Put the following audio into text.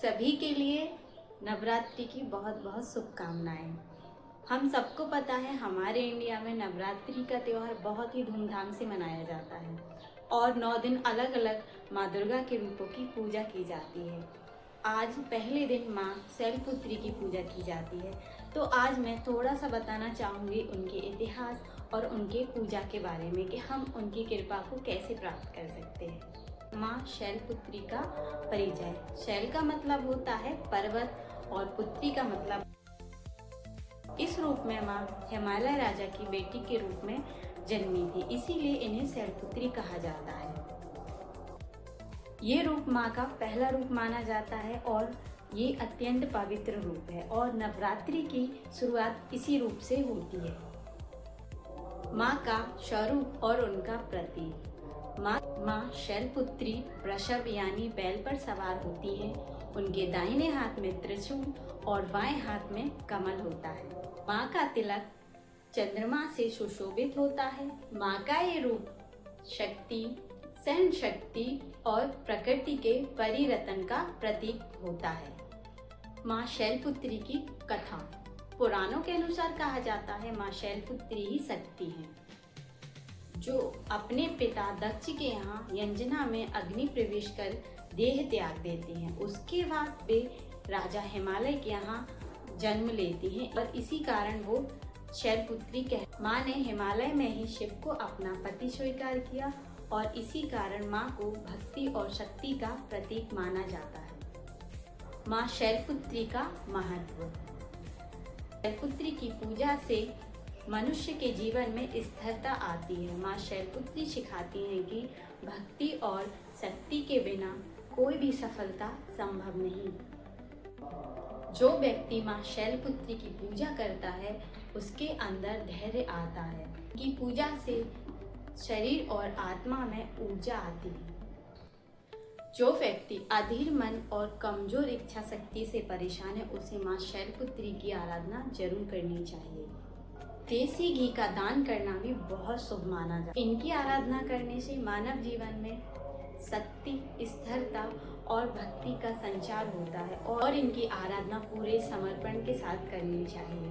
सभी के लिए नवरात्रि की बहुत बहुत शुभकामनाएं। हम सबको पता है हमारे इंडिया में नवरात्रि का त्यौहार बहुत ही धूमधाम से मनाया जाता है और 9 दिन अलग अलग माँ दुर्गा के रूपों की पूजा की जाती है। आज पहले दिन माँ शैलपुत्री की पूजा की जाती है, तो आज मैं थोड़ा सा बताना चाहूँगी उनके इतिहास और उनके पूजा के बारे में कि हम उनकी कृपा को कैसे प्राप्त कर सकते हैं। माँ शैलपुत्री का परिचय। शैल का मतलब होता है पर्वत और पुत्री का मतलब इस रूप में माँ हिमालय राजा की बेटी के रूप में जन्मी थी, इसीलिए इन्हें शैलपुत्री कहा जाता है। ये रूप माँ का पहला रूप माना जाता है और ये अत्यंत पवित्र रूप है और नवरात्रि की शुरुआत इसी रूप से होती है। माँ का स्वरूप और उनका प्रतीक। माँ शैलपुत्री वृषभ यानी बैल पर सवार होती है। उनके दाहिने हाथ में त्रिशूल और बाएं हाथ में कमल होता है। माँ का तिलक चंद्रमा से सुशोभित होता है। माँ का ये रूप शक्ति, सहन शक्ति और प्रकृति के परिवर्तन का प्रतीक होता है। माँ शैलपुत्री की कथा। पुराणों के अनुसार कहा जाता है माँ शैलपुत्री ही शक्ति हैं, जो अपने पिता दक्ष के यहाँ यंजना में अग्नि प्रवेश कर देह त्याग देती हैं। उसके बाद वे राजा हिमालय के यहाँ जन्म लेती हैं और इसी कारण वो शैलपुत्री माँ ने हिमालय में ही शिव को अपना पति स्वीकार किया और इसी कारण माँ को भक्ति और शक्ति का प्रतीक माना जाता है। माँ शैलपुत्री का महत्व। शैलपुत्री की पूजा से मनुष्य के जीवन में स्थिरता आती है। माँ शैलपुत्री सिखाती हैं कि भक्ति और शक्ति के बिना कोई भी सफलता संभव नहीं। जो व्यक्ति माँ शैलपुत्री की पूजा करता है उसके अंदर धैर्य आता है। की पूजा से शरीर और आत्मा में ऊर्जा आती है। जो व्यक्ति अधीर मन और कमजोर इच्छा शक्ति से परेशान है उसे माँ शैलपुत्री की आराधना जरूर करनी चाहिए। देसी घी का दान करना भी बहुत शुभ माना जाता है। इनकी आराधना करने से मानव जीवन में शक्ति, स्थिरता और भक्ति का संचार होता है और इनकी आराधना पूरे समर्पण के साथ करनी चाहिए।